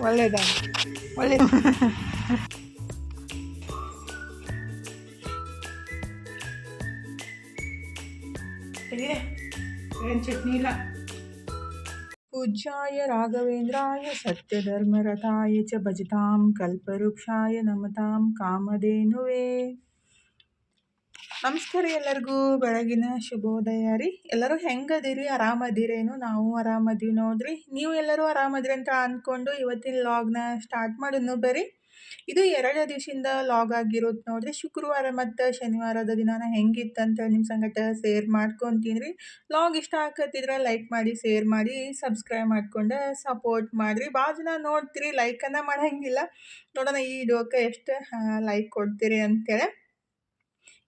ಒಳ್ಳೇದ ಒಳ್ಳೆ ಏನು ಚಟ್ನಿ ಇಲ್ಲ. पूज्याय राघवेन्द्राय सत्यधर्मरताय च भजतां कल्पवृक्षाय नमतां कामधेनुवे. ನಮಸ್ಕಾರ ಎಲ್ಲರಿಗೂ, ಬೆಳಗಿನ ಶುಭೋದಯ ರೀ. ಎಲ್ಲರೂ ಹೆಂಗದಿರಿ? ಆರಾಮದಿರೇನು? ನಾವು ಆರಾಮದೀವಿ ನೋಡ್ರಿ. ನೀವು ಎಲ್ಲರೂ ಆರಾಮದಿರಿ ಅಂತ ಅಂದ್ಕೊಂಡು ಇವತ್ತಿನ ಲಾಗ್ನ ಸ್ಟಾರ್ಟ್ ಮಾಡೋಣ ಬರ್ರಿ. ಇದು 2 ದಿವಸದಿಂದ ಲಾಗ್ ಆಗಿರೋದು ನೋಡ್ರಿ. ಶುಕ್ರವಾರ ಮತ್ತು ಶನಿವಾರದ ದಿನಾನ ಹೆಂಗಿತ್ತಂತ ನಿಮ್ಮ ಸಂಗಟ ಶೇರ್ ಮಾಡ್ಕೊತೀನಿ ರೀ. ಲಾಗ್ ಇಷ್ಟ ಆಗತ್ತಿದ್ರೆ ಲೈಕ್ ಮಾಡಿ, ಶೇರ್ ಮಾಡಿ, ಸಬ್ಸ್ಕ್ರೈಬ್ ಮಾಡ್ಕೊಂಡು ಸಪೋರ್ಟ್ ಮಾಡಿರಿ. ಭಾಳ ಜನ ನೋಡ್ತೀರಿ, ಲೈಕನ್ನು ಮಾಡೋಂಗಿಲ್ಲ. ನೋಡೋಣ ಈ ವಿಡಿಯೋಕ್ಕೆ ಎಷ್ಟು ಲೈಕ್ ಕೊಡ್ತೀರಿ ಅಂತೇಳಿ.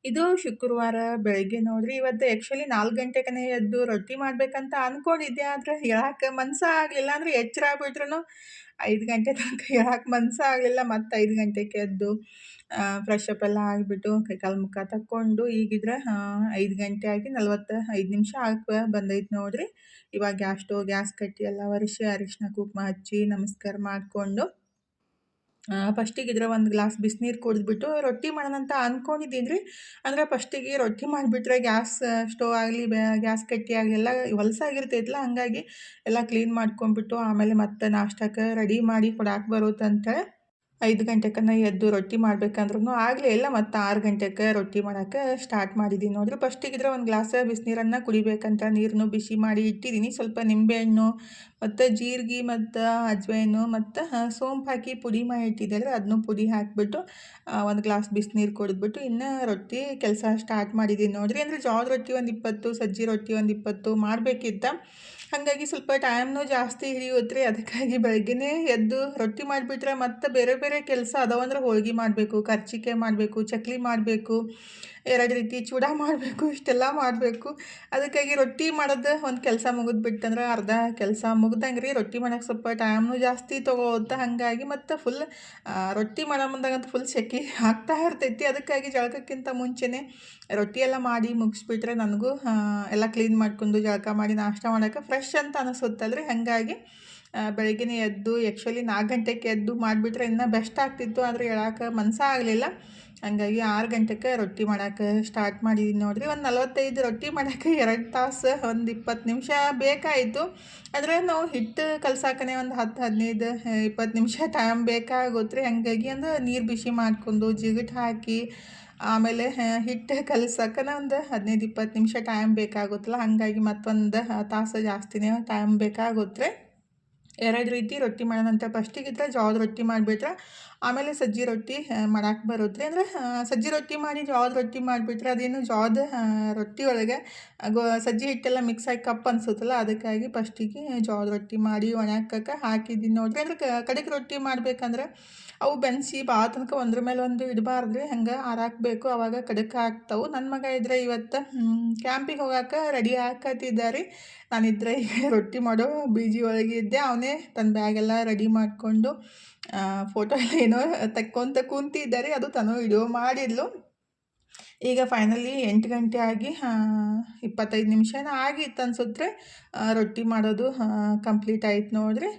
ಇದು ಶುಕ್ರವಾರ ಬೆಳಗ್ಗೆ ನೋಡ್ರಿ. ಇವತ್ತು ಆ್ಯಕ್ಚುಲಿ 4 ಗಂಟೆಗೆ ಎದ್ದು ರೊಟ್ಟಿ ಮಾಡ್ಬೇಕಂತ ಅಂದ್ಕೊಂಡಿದ್ದೆ. ಆದರೆ ಹೇಳಕ್ಕೆ ಮನ್ಸು ಆಗಲಿಲ್ಲ. ಅಂದರೆ ಎಚ್ಚರ ಆಗ್ಬಿಟ್ರೂ 5 ಗಂಟೆ ತನಕ ಹೇಳಕ್ಕೆ ಮನ್ಸು ಆಗಲಿಲ್ಲ. ಮತ್ತು 5 ಗಂಟೆಗೆ ಎದ್ದು ಫ್ರೆಶ್ ಅಪ್ ಎಲ್ಲ ಆಗಿಬಿಟ್ಟು ಕೈಕಾಲು ಮುಖ ತಕ್ಕೊಂಡು ಈಗಿದ್ರೆ 5 ಗಂಟೆ ಆಗಿ 45 ನಿಮಿಷ ಬಂದೈತೆ ನೋಡ್ರಿ. ಇವಾಗ ಗ್ಯಾಸ್ ಕಟ್ಟಿ ಎಲ್ಲ ಒರೆಸಿ ಅರಿಶಿನ ಕುಂಕುಮ ಹಚ್ಚಿ ನಮಸ್ಕಾರ ಮಾಡಿಕೊಂಡು ಫಸ್ಟಿಗೆ ಇದ್ರೆ ಒಂದು ಗ್ಲಾಸ್ ಬಿಸಿನೀರು ಕುಡಿದ್ಬಿಟ್ಟು ರೊಟ್ಟಿ ಮಾಡೋಣ ಅಂತ ಅಂದ್ಕೊಂಡಿದ್ದೀನಿ ರೀ. ಅಂದರೆ ಫಸ್ಟಿಗೆ ರೊಟ್ಟಿ ಮಾಡಿಬಿಟ್ರೆ ಗ್ಯಾಸ್ ಸ್ಟೋವ್ ಆಗಲಿ ಗ್ಯಾಸ್ ಕಟ್ಟಿ ಆಗಲಿ ಎಲ್ಲ ಹೊಲಸಾಗಿರ್ತೈತಲ್ಲ, ಹಾಗಾಗಿ ಎಲ್ಲ ಕ್ಲೀನ್ ಮಾಡ್ಕೊಂಡ್ಬಿಟ್ಟು ಆಮೇಲೆ ಮತ್ತೆ ನಾಷ್ಟಕ್ಕೆ ರೆಡಿ ಮಾಡಿ ಕೊಡಾಕೆ ಬರುತ್ತಂತೇಳಿ 5 ಗಂಟೆಕನ್ನ ಎದ್ದು ರೊಟ್ಟಿ ಮಾಡ್ಬೇಕಂದ್ರೂ ಆಗಲೇ ಇಲ್ಲ. ಮತ್ತು 6 ಗಂಟೆಗೆ ರೊಟ್ಟಿ ಮಾಡೋಕ್ಕೆ ಸ್ಟಾರ್ಟ್ ಮಾಡಿದ್ದೀನಿ ನೋಡ್ರಿ. ಫಸ್ಟಿಗಿದ್ರೆ ಒಂದು ಗ್ಲಾಸ್ ಬಿಸಿನೀರನ್ನು ಕುಡಿಬೇಕಂತ ನೀರನ್ನು ಬಿಸಿ ಮಾಡಿ ಇಟ್ಟಿದ್ದೀನಿ. ಸ್ವಲ್ಪ ನಿಂಬೆಹಣ್ಣು ಮತ್ತು ಜೀರಿಗೆ ಮತ್ತು ಅಜ್ವೈನು ಮತ್ತು ಸೋಂಪು ಹಾಕಿ ಪುಡಿ ಮಾಡಿ ಇಟ್ಟಿದ್ದೆ. ಅದನ್ನು ಪುಡಿ ಹಾಕಿಬಿಟ್ಟು ಒಂದು ಗ್ಲಾಸ್ ಬಿಸಿನೀರು ಕುಡಿದ್ಬಿಟ್ಟು ಇನ್ನು ರೊಟ್ಟಿ ಕೆಲಸ ಸ್ಟಾರ್ಟ್ ಮಾಡಿದ್ದೀನಿ ನೋಡ್ರಿ. ಅಂದರೆ ಜೋಳದ ರೊಟ್ಟಿ ಒಂದು 20, ಸಜ್ಜಿ ರೊಟ್ಟಿ ಒಂದು 20 ಮಾಡಬೇಕಿತ್ತ. ಹಾಗಾಗಿ ಸ್ವಲ್ಪ ಟೈಮ್ನೂ ಜಾಸ್ತಿ ಹಿಡಿಯುತ್ತೆ ರೀ. ಅದಕ್ಕಾಗಿ ಬೆಳಗ್ಗೆನೇ ಎದ್ದು ರೊಟ್ಟಿ ಮಾಡಿಬಿಟ್ರೆ ಮತ್ತು ಬೇರೆ ಬೇರೆ ಕೆಲಸ ಅದಾವಂದ್ರೆ ಹೋಳ್ಗೆ ಮಾಡಬೇಕು, ಕರ್ಚಿಕಾಯಿ ಮಾಡಬೇಕು, ಚಕ್ಲಿ ಮಾಡಬೇಕು, 2 ರೀತಿ ಚೂಡ ಮಾಡಬೇಕು, ಇಷ್ಟೆಲ್ಲ ಮಾಡಬೇಕು. ಅದಕ್ಕಾಗಿ ರೊಟ್ಟಿ ಮಾಡೋದು ಒಂದು ಕೆಲಸ ಮುಗಿದ್ಬಿಟ್ಟಂದ್ರೆ ಅರ್ಧ ಕೆಲಸ ಮುಗ್ದಂಗೆ ರೀ. ರೊಟ್ಟಿ ಮಾಡೋಕ್ಕೆ ಸ್ವಲ್ಪ ಟೈಮ್ನೂ ಜಾಸ್ತಿ ತೊಗೊಳುತ್ತೆ. ಹಾಗಾಗಿ ಮತ್ತು ಫುಲ್ ರೊಟ್ಟಿ ಮಾಡೋ ಮುಂದಾಗಂತೂ ಫುಲ್ ಸೆಕೆ ಆಗ್ತಾ ಇರ್ತೈತಿ. ಅದಕ್ಕಾಗಿ ಜಳಕಕ್ಕಿಂತ ಮುಂಚೆನೇ ರೊಟ್ಟಿ ಎಲ್ಲ ಮಾಡಿ ಮುಗಿಸ್ಬಿಟ್ರೆ ನನಗೂ ಎಲ್ಲ ಕ್ಲೀನ್ ಮಾಡ್ಕೊಂಡು ಜಳಕ ಮಾಡಿ ನಾಷ್ಟ ಮಾಡೋಕ್ಕೆ ಫ್ರೆಶ್ ಅಂತ ಅನಿಸುತ್ತಲ್ರಿ. ಹಾಗಾಗಿ ಬೆಳಗ್ಗೆನೇ ಎದ್ದು ಆ್ಯಕ್ಚುಲಿ 4 ಗಂಟೆಗೆ ಎದ್ದು ಮಾಡಿಬಿಟ್ರೆ ಇನ್ನೂ ಬೆಸ್ಟ್ ಆಗ್ತಿತ್ತು. ಆದರೆ ಹೇಳಕ್ಕೆ ಮನಸ್ಸೇ ಆಗಲಿಲ್ಲ. ಹಾಗಾಗಿ 6 ಗಂಟೆಗೆ ರೊಟ್ಟಿ ಮಾಡೋಕ್ಕೆ ಸ್ಟಾರ್ಟ್ ಮಾಡಿದ್ದೀನಿ ನೋಡ್ರಿ. ಒಂದು 45 ರೊಟ್ಟಿ ಮಾಡೋಕ್ಕೆ 2 ತಾಸು ಒಂದು 20 ನಿಮಿಷ ಬೇಕಾಯಿತು. ಆದರೆ ನಾವು ಹಿಟ್ಟು ಕಲ್ಸಾಕನೇ ಒಂದು 10, 15, 20 ನಿಮಿಷ ಟೈಮ್ ಬೇಕಾಗುತ್ತೆ ರೀ. ಹಾಗಾಗಿ ಅಂದ್ರೆ ನೀರು ಬಿಸಿ ಮಾಡ್ಕೊಂಡು ಜಿಗಟ್ ಹಾಕಿ ಆಮೇಲೆ ಹಿಟ್ಟು ಕಲ್ಸಕ್ಕನ ಒಂದು 15-20 ನಿಮಿಷ ಟೈಮ್ ಬೇಕಾಗುತ್ತಲ್ಲ. ಹಾಗಾಗಿ ಮತ್ತೊಂದು ತಾಸು ಜಾಸ್ತಿನೇ ಟೈಮ್ ಬೇಕಾಗುತ್ತೆ. 2 ರೀತಿ ರೊಟ್ಟಿ ಮಾಡೋಣಂತ. ಫಸ್ಟಿಗಿದ್ರೆ ಜೋಳದ ರೊಟ್ಟಿ ಮಾಡಿಬಿಟ್ರೆ ಆಮೇಲೆ ಸಜ್ಜಿ ರೊಟ್ಟಿ ಮಾಡಕ್ಕೆ ಬರುತ್ತೆ. ಅಂದರೆ ಸಜ್ಜಿ ರೊಟ್ಟಿ ಮಾಡಿ ಜೋಳದ ರೊಟ್ಟಿ ಮಾಡಿಬಿಟ್ರೆ ಅದೇನು ಜೋಳದ ರೊಟ್ಟಿ ಒಳಗೆ ಸಜ್ಜಿ ಹಿಟ್ಟೆಲ್ಲ ಮಿಕ್ಸ್ ಆಗಿ ಕಪ್ ಅನಿಸುತ್ತಲ್ಲ. ಅದಕ್ಕಾಗಿ ಫಸ್ಟಿಗೆ ಜೋಳದ ರೊಟ್ಟಿ ಮಾಡಿ ಒಣಗಕ್ಕೆ ಹಾಕಿದ್ದೀನಿ ನೋಡ್ರಿ. ಅಂದರೆ ಕಡೆಗೆ ರೊಟ್ಟಿ ಮಾಡ್ಬೇಕಂದ್ರೆ ಅವು ಬೆನ್ಸಿ ಭಾಳ ತನಕ ಒಂದ್ರ ಮೇಲೆ ಒಂದು ಇಡಬಾರ್ದು ರೀ. ಹಂಗೆ ಆರಾಕಬೇಕು, ಆವಾಗ ಕಡಕ್ಕೆ ಆಗ್ತಾವೆ. ನನ್ನ ಮಗ ಇದ್ರೆ ಇವತ್ತು ಕ್ಯಾಂಪಿಗೆ ಹೋಗೋಕೆ ರೆಡಿ ಹಾಕತ್ತಿದ್ದಾರೆ. ನಾನಿದ್ರೆ ಈಗ ರೊಟ್ಟಿ ಮಾಡೋ ಬೀಜಿ ಒಳಗೆ ಇದ್ದೆ. ಅವನೇ ತನ್ನ ಬ್ಯಾಗೆಲ್ಲ ರೆಡಿ ಮಾಡಿಕೊಂಡು ಫೋಟೋ ಎಲ್ಲ ಏನೋ ತಕ್ಕೊಂತ ಕೂತಿದ್ದಾರೆ. ಅದು ತನೂ ವಿಡಿಯೋ ಮಾಡಿದ್ಲು. ಈಗ ಫೈನಲಿ 8 ಗಂಟೆ ಆಗಿ 25 ನಿಮಿಷನ ಆಗಿತ್ತು ಅನ್ಸುತ್ತೆ. ರೊಟ್ಟಿ ಮಾಡೋದು ಕಂಪ್ಲೀಟ್ ಆಯ್ತು ನೋಡ್ರಿ.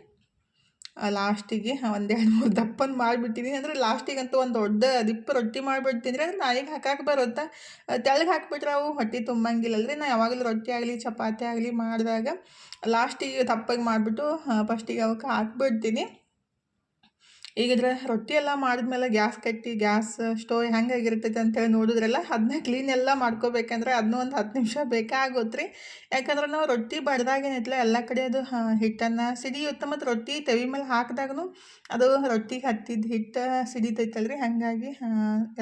ಲಾಸ್ಟಿಗೆ ಒಂದು 2-3 ದಪ್ಪನ ಮಾಡಿಬಿಟ್ಟಿದ್ದೀನಿ. ಅಂದರೆ ಲಾಸ್ಟಿಗಂತೂ ಒಂದು ದೊಡ್ಡ ದಿಪ್ಪ ರೊಟ್ಟಿ ಮಾಡಿಬಿಡ್ತೀನಿ ರೀ. ಅಂದರೆ ನಾಯಿಗೆ ಹಾಕಕ್ಕೆ ಬರುತ್ತಾ, ತೆಳ್ಳಗೆ ಹಾಕಿಬಿಟ್ರೆ ಅವು ಹೊಟ್ಟೆ ತುಂಬಂಗಿಲ್ಲಲ್ರಿ. ನಾನು ಯಾವಾಗಲೂ ರೊಟ್ಟಿ ಆಗಲಿ ಚಪಾತಿ ಆಗಲಿ ಮಾಡಿದಾಗ ಲಾಸ್ಟಿಗೆ ದಪ್ಪಗೆ ಮಾಡಿಬಿಟ್ಟು ಫಸ್ಟಿಗೆ ಅವಕ್ಕೆ ಹಾಕ್ಬಿಡ್ತೀನಿ. ಈಗಿದ್ರೆ ರೊಟ್ಟಿ ಎಲ್ಲ ಮಾಡಿದ್ಮೇಲೆ ಗ್ಯಾಸ್ ಕಟ್ಟಿ ಗ್ಯಾಸ್ ಸ್ಟೋವ್ ಹೆಂಗಾಗಿರ್ತೈತೆ ಅಂತೇಳಿ ನೋಡಿದ್ರಲ್ಲ, ಅದನ್ನ ಕ್ಲೀನ್ ಎಲ್ಲ ಮಾಡ್ಕೋಬೇಕಂದ್ರೆ ಅದನ್ನೂ ಒಂದು 10 ನಿಮಿಷ ಬೇಕಾಗುತ್ತೆ ರೀ. ಯಾಕಂದ್ರೆ ನಾವು ರೊಟ್ಟಿ ಬಡ್ದಾಗೇನೈತಲ್ಲ ಎಲ್ಲ ಕಡೆ ಅದು ಹಿಟ್ಟನ್ನು ಸಿಡಿಯುತ್ತೆ. ಮತ್ತು ರೊಟ್ಟಿ ತವಿ ಮೇಲೆ ಹಾಕಿದಾಗೂ ಅದು ರೊಟ್ಟಿಗೆ ಹತ್ತಿದ ಹಿಟ್ಟು ಸಿಡಿತೈತಲ್ರಿ. ಹಾಗಾಗಿ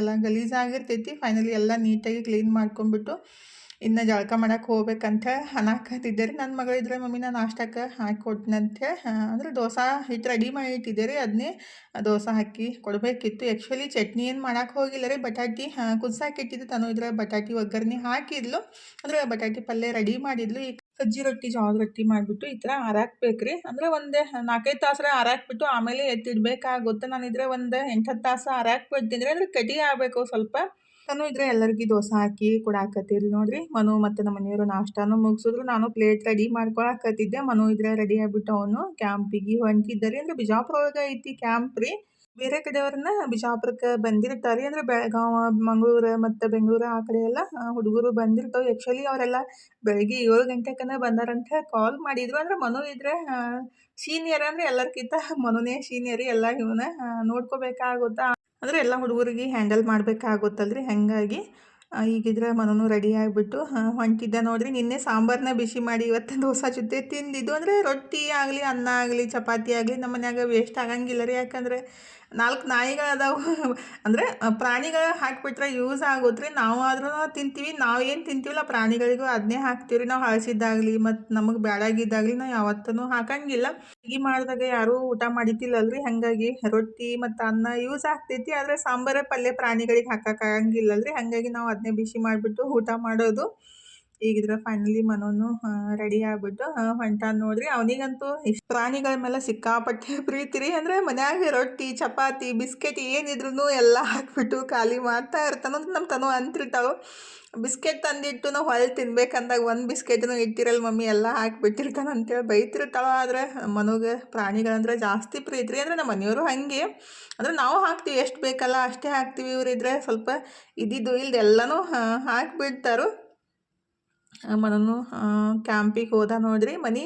ಎಲ್ಲ ಗಲೀಜಾಗಿರ್ತೈತಿ. ಫೈನಲಿ ಎಲ್ಲ ನೀಟಾಗಿ ಕ್ಲೀನ್ ಮಾಡ್ಕೊಂಬಿಟ್ಟು ಇನ್ನು ಜಳಕ ಮಾಡೋಕೆ ಹೋಗ್ಬೇಕಂತ ಅನ್ನಕತ್ತಿದ್ದೆ ರೀ. ನನ್ನ ಮಗಳಿದ್ರೆ ಮಮ್ಮಿ ನಾನು ನಾಷ್ಟಕ್ಕೆ ಹಾಕಿ ಕೊಡ್ತೀನಿ ಅಂಥೇಳಿ ಅಂದರೆ ದೋಸೆ ಹಿಟ್ಟು ರೆಡಿ ಮಾಡಿ ಇಟ್ಟಿದ್ದೆ ರೀ. ಅದನ್ನೇ ದೋಸೆ ಹಾಕಿ ಕೊಡಬೇಕಿತ್ತು. ಆ್ಯಕ್ಚುಲಿ ಚಟ್ನಿ ಏನು ಮಾಡೋಕೆ ಹೋಗಿಲ್ಲ ರೀ. ಬಟಾಟಿ ಕುದಿಸಾಕಿ ಇಟ್ಟಿದ್ದು. ತನೂ ಇದ್ರೆ ಬಟಾಟಿ ಒಗ್ಗರಣೆ ಹಾಕಿದ್ಲು. ಅಂದರೆ ಬಟಾಟಿ ಪಲ್ಯ ರೆಡಿ ಮಾಡಿದ್ಲು. ಈಗ ಸಜ್ಜಿ ರೊಟ್ಟಿ ಜೋಳದ ರೊಟ್ಟಿ ಮಾಡಿಬಿಟ್ಟು ಈ ಥರ ಹಾರಾಕ್ಬೇಕು ರೀ. ಅಂದರೆ ಒಂದು 4-5 ತಾಸರ ಹಾರಾಕ್ಬಿಟ್ಟು ಆಮೇಲೆ ಎತ್ತಿಡಬೇಕಾಗುತ್ತೆ. ನಾನಿದ್ರೆ ಒಂದು 8-10 ತಾಸು ಹಾರಾಕ್ಬಿಡ್ತೀನಿ ರೀ. ಅಂದರೆ ಕಟಿ ಆಗಬೇಕು ಸ್ವಲ್ಪ. ನಾಷ್ಟಾನೂ ಇದ್ರೆ ಎಲ್ಲರಿಗೂ ದೋಸೆ ಹಾಕಿ ಕೊಡಾಕತ್ತಿದ್ಲು ನೋಡ್ರಿ. ಮನು ಮತ್ತು ನಮ್ಮ ಮನೆಯವರು ನಾಷ್ಟಾನು ಮುಗಿಸಿದ್ರು. ನಾನು ಪ್ಲೇಟ್ ರೆಡಿ ಮಾಡ್ಕೊಳಕತ್ತಿದ್ದೆ. ಮನು ಇದ್ರೆ ರೆಡಿ ಆಗ್ಬಿಟ್ಟು ಅವನು ಕ್ಯಾಂಪಿಗೆ ಹೊಂಟಿದ್ದಾರೆ. ಅಂದ್ರೆ ಬಿಜಾಪುರ ಒಳಗೆ ಐತಿ ಕ್ಯಾಂಪ್ ರೀ. ಬೇರೆ ಕಡೆಯವ್ರನ್ನ ಬಿಜಾಪುರಕ್ಕೆ ಬಂದಿರ್ತಾರೆ. ಅಂದ್ರೆ ಬೆಳಗಾವ, ಮಂಗಳೂರು ಮತ್ತು ಬೆಂಗಳೂರು ಆ ಕಡೆ ಎಲ್ಲ ಹುಡುಗರು ಬಂದಿರ್ತಾವೆ. ಆ್ಯಕ್ಚುಲಿ ಅವರೆಲ್ಲ ಬೆಳಗ್ಗೆ 7 ಗಂಟೆಕನ ಬಂದಾರಂತ ಕಾಲ್ ಮಾಡಿದ್ರು. ಅಂದ್ರೆ ಮನು ಇದ್ರೆ ಸೀನಿಯರ್, ಅಂದ್ರೆ ಎಲ್ಲರಿಗಿಂತ ಮನುನೇ ಸೀನಿಯರ್. ಎಲ್ಲ ಇವನ್ನ ನೋಡ್ಕೋಬೇಕಾಗುತ್ತಾ, ಅಂದರೆ ಎಲ್ಲ ಹುಡುಗರಿಗೆ ಹ್ಯಾಂಡಲ್ ಮಾಡಬೇಕಾಗುತ್ತಲ್ರಿ. ಹಾಗಾಗಿ ಈಗಿದ್ರೆ ಮನೂ ರೆಡಿ ಆಗಿಬಿಟ್ಟು ಹೊಂಟಿದ್ದೆ ನೋಡ್ರಿ. ನಿನ್ನೆ ಸಾಂಬಾರನ್ನ ಬಿಸಿ ಮಾಡಿ ಇವತ್ತು ದೋಸೆ ಜೊತೆ ತಿಂದಿದ್ದು. ಅಂದರೆ ರೊಟ್ಟಿ ಆಗಲಿ, ಅನ್ನ ಆಗಲಿ, ಚಪಾತಿ ಆಗಲಿ ನಮ್ಮ ಮನ್ಯಾಗ ವೇಸ್ಟ್ ಆಗಂಗಿಲ್ಲ ರೀ. ಯಾಕಂದರೆ 4 ನಾಯಿಗಳು ಅದಾವೆ. ಅಂದರೆ ಪ್ರಾಣಿಗಳು ಹಾಕಿಬಿಟ್ರೆ ಯೂಸ್ ಆಗುತ್ತೆ ರೀ. ನಾವು ಆದ್ರೂ ತಿಂತೀವಿ. ನಾವು ಏನು ತಿಂತೀವಲ್ಲ ಪ್ರಾಣಿಗಳಿಗೂ ಅದನ್ನೇ ಹಾಕ್ತೀವಿ ರೀ. ನಾವು ಹಳಸಿದ್ದಾಗಲಿ ಮತ್ತು ನಮಗೆ ಬೇಡಾಗಿದ್ದಾಗಲಿ ನಾವು ಯಾವತ್ತೂ ಹಾಕಂಗಿಲ್ಲ. ಅಡುಗೆ ಮಾಡಿದಾಗ ಯಾರೂ ಊಟ ಮಾಡಿದ್ದಿಲ್ಲಲ್ರಿ. ಹಾಗಾಗಿ ರೊಟ್ಟಿ ಮತ್ತು ಅನ್ನ ಯೂಸ್ ಆಗ್ತೈತಿ. ಆದರೆ ಸಾಂಬಾರು ಪಲ್ಯ ಪ್ರಾಣಿಗಳಿಗೆ ಹಾಕೋಕ್ಕಾಗಂಗಿಲ್ಲಲ್ರಿ. ಹಾಗಾಗಿ ನಾವು ಅದನ್ನೇ ಬಿಸಿ ಮಾಡಿಬಿಟ್ಟು ಊಟ ಮಾಡೋದು. ಈಗಿದ್ರೆ ಫೈನಲಿ ಮನೋನು ರೆಡಿ ಆಗ್ಬಿಟ್ಟು ಹೊಂಟಾನ ನೋಡ್ರಿ. ಅವನಿಗಂತೂ ಇಷ್ಟು ಪ್ರಾಣಿಗಳ ಮೇಲೆ ಸಿಕ್ಕಾಪಟ್ಟೆ ಪ್ರೀತಿ ರೀ. ಅಂದರೆ ಮನ್ಯಾಗ ರೊಟ್ಟಿ, ಚಪಾತಿ, ಬಿಸ್ಕೆಟ್ ಏನಿದ್ರು ಎಲ್ಲ ಹಾಕ್ಬಿಟ್ಟು ಖಾಲಿ ಮಾಡ್ತಾ ಇರ್ತಾನೆ. ಅಂತ ನಮ್ಮ ತನು ಅಂತಿರ್ತಾವೆ, ಬಿಸ್ಕೆಟ್ ತಂದಿಟ್ಟು ನಾವು ಹೊಳ್ಳಿ ತಿನ್ಬೇಕಂದಾಗ ಒಂದು ಬಿಸ್ಕೆಟ್ನು ಇಟ್ಟಿರಲ್ಲ ಮಮ್ಮಿ, ಎಲ್ಲ ಹಾಕಿಬಿಟ್ಟಿರ್ತಾನೆ ಅಂತೇಳಿ ಬೈತಿರ್ತಾಳೆ. ಆದರೆ ಮನೋಗೆ ಪ್ರಾಣಿಗಳಂದ್ರೆ ಜಾಸ್ತಿ ಪ್ರೀತಿ ರೀ. ಅಂದರೆ ನಮ್ಮ ಮನೆಯವರು ಹಾಗೆ. ಅಂದರೆ ನಾವು ಹಾಕ್ತೀವಿ, ಎಷ್ಟು ಬೇಕಲ್ಲ ಅಷ್ಟೇ ಹಾಕ್ತೀವಿ. ಇವರಿದ್ರೆ ಸ್ವಲ್ಪ ಇದ್ದಿದ್ದು ಇಲ್ದು ಎಲ್ಲನೂ ಹಾಕಿಬಿಡ್ತಾರೋ. ಮನೂ ಕ್ಯಾಂಪಿಗೆ ಹೋದ ನೋಡ್ರಿ. ಮನೆ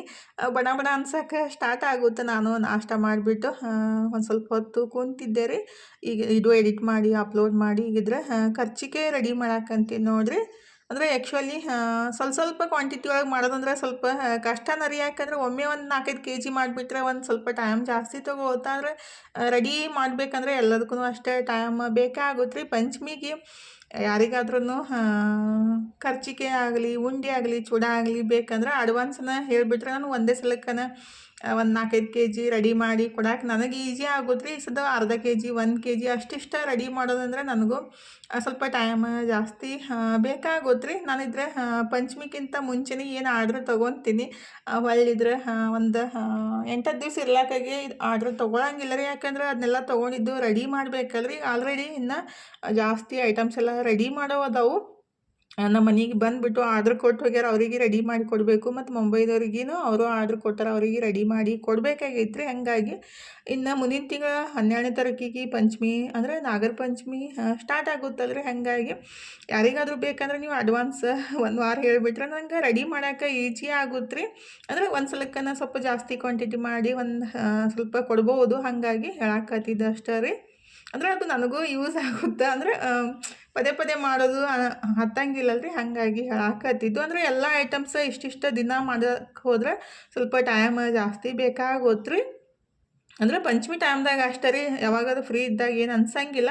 ಬಣ ಬಣ ಅನ್ಸಕ್ಕೆ ಸ್ಟಾರ್ಟ್ ಆಗುತ್ತೆ. ನಾನು ನಾಷ್ಟ ಮಾಡಿಬಿಟ್ಟು ಒಂದು ಸ್ವಲ್ಪ ಹೊತ್ತು ಕುಂತಿದ್ದೆ ರೀ. ಈಗ ಇದು ಎಡಿಟ್ ಮಾಡಿ ಅಪ್ಲೋಡ್ ಮಾಡಿ ಈಗಿದ್ರೆ ಖರ್ಚಿಗೆ ರೆಡಿ ಮಾಡಾಕಂತೀನಿ ನೋಡ್ರಿ. ಅಂದರೆ ಆ್ಯಕ್ಚುಲಿ ಸ್ವಲ್ಪ ಕ್ವಾಂಟಿಟಿ ಒಳಗೆ ಮಾಡೋದಂದ್ರೆ ಸ್ವಲ್ಪ ಕಷ್ಟನ ರೀ. ಯಾಕಂದರೆ ಒಮ್ಮೆ ಒಂದು 4-5 kg ಮಾಡಿಬಿಟ್ರೆ ಒಂದು ಸ್ವಲ್ಪ ಟೈಮ್ ಜಾಸ್ತಿ ತೊಗೊಳ್ತಾ. ಅಂದರೆ ರೆಡಿ ಮಾಡಬೇಕಂದ್ರೆ ಎಲ್ಲದಕ್ಕೂ ಅಷ್ಟೇ ಟೈಮ್ ಬೇಕಾಗುತ್ತೆ ರೀ. ಪಂಚಮಿಗೆ ಯಾರಿಗಾದ್ರೂ ಖರ್ಚಿಗೆ ಆಗಲಿ, ಉಂಡೆ ಆಗಲಿ, ಚೂಡ ಆಗಲಿ ಬೇಕಂದ್ರೆ ಅಡ್ವಾನ್ಸನ್ನ ಹೇಳಿಬಿಟ್ರೆ ನಾನು ಒಂದೇ ಸಲಕ್ಕನ ಒಂದು 4-5 kg ರೆಡಿ ಮಾಡಿ ಕೊಡಕ್ಕೆ ನನಗೆ ಈಸಿ ಆಗುತ್ತೆ ರೀ. ಸದ ಅರ್ಧ kg 1 kg ಅಷ್ಟಿಷ್ಟ ರೆಡಿ ಮಾಡೋದಂದ್ರೆ ನನಗೂ ಸ್ವಲ್ಪ ಟೈಮ್ ಜಾಸ್ತಿ ಬೇಕಾಗುತ್ತೆ ರೀ. ನಾನಿದ್ರೆ ಪಂಚಮಿಗಿಂತ ಮುಂಚೆನೇ ಏನು ಆರ್ಡ್ರ್ ತೊಗೊತೀನಿ. ಹೊಳ್ಳಿದ್ರೆ ಒಂದು 8-10 ದಿವಸ ಇರ್ಲಾಕಾಗೆ ಆರ್ಡ್ರ್ ತೊಗೊಳಂಗಿಲ್ಲ ರೀ. ಯಾಕಂದ್ರೆ ಅದನ್ನೆಲ್ಲ ತೊಗೊಂಡಿದ್ದು ರೆಡಿ ಮಾಡಬೇಕಲ್ರಿ. ಆಲ್ರೆಡಿ ಇನ್ನು ಜಾಸ್ತಿ ಐಟಮ್ಸ್ ಎಲ್ಲ ರೆಡಿ ಮಾಡೋ ಅದಾವು. ನಮ್ಮ ಮನೆಗೆ ಬಂದುಬಿಟ್ಟು ಆರ್ಡ್ರ್ ಕೊಟ್ಟು ಹೋಗ್ಯಾರ. ಅವರಿಗೆ ರೆಡಿ ಮಾಡಿ ಕೊಡಬೇಕು. ಮತ್ತು ಮುಂಬೈದವ್ರಿಗೂ ಅವರು ಆರ್ಡ್ರ್ ಕೊಟ್ಟಾರ, ಅವರಿಗೆ ರೆಡಿ ಮಾಡಿ ಕೊಡಬೇಕಾಗೈತೆ ರೀ. ಹಾಗಾಗಿ ಇನ್ನು ಮುಂದಿನ ತಿಂಗಳ 12ನೇ ತಾರೀಕಿಗೆ ಪಂಚಮಿ ಅಂದರೆ ನಾಗರ ಪಂಚಮಿ ಸ್ಟಾರ್ಟ್ ಆಗುತ್ತಲ್ರಿ. ಹಾಗಾಗಿ ಯಾರಿಗಾದರೂ ಬೇಕಂದ್ರೆ ನೀವು ಅಡ್ವಾನ್ಸ್ 1 ವಾರ ಹೇಳಿಬಿಟ್ರೆ ನಂಗೆ ರೆಡಿ ಮಾಡೋಕೆ ಈಜಿ ಆಗುತ್ತೆ ರೀ. ಅಂದರೆ ಒಂದು ಸಲಕ್ಕನ ಸ್ವಲ್ಪ ಜಾಸ್ತಿ ಕ್ವಾಂಟಿಟಿ ಮಾಡಿ ಒಂದು ಸ್ವಲ್ಪ ಕೊಡ್ಬೋದು. ಹಾಗಾಗಿ ಹೇಳಾಕತ್ತಿದ್ದೆ ಅಷ್ಟೇ ರೀ. ಅಂದರೆ ಅದು ನನಗೂ ಯೂಸ್ ಆಗುತ್ತೆ. ಅಂದರೆ ಪದೇ ಮಾಡೋದು ಹತ್ತಂಗಿಲ್ಲಲ್ರಿ. ಹಾಗಾಗಿ ಹೇಳಾಕತ್ತಿದ್ದು. ಅಂದರೆ ಎಲ್ಲ ಐಟಮ್ಸ್ ಇಷ್ಟಿಷ್ಟು ದಿನ ಮಾಡೋಕ್ಕೆ ಹೋದ್ರೆ ಸ್ವಲ್ಪ ಟೈಮ್ ಜಾಸ್ತಿ ಬೇಕಾಗುತ್ತೆ ರೀ. ಅಂದರೆ ಪಂಚಮಿ ಟೈಮ್ದಾಗ ಅಷ್ಟೇ ರೀ. ಯಾವಾಗಾದ್ರೂ ಫ್ರೀ ಇದ್ದಾಗ ಏನು ಅನ್ಸಂಗಿಲ್ಲ,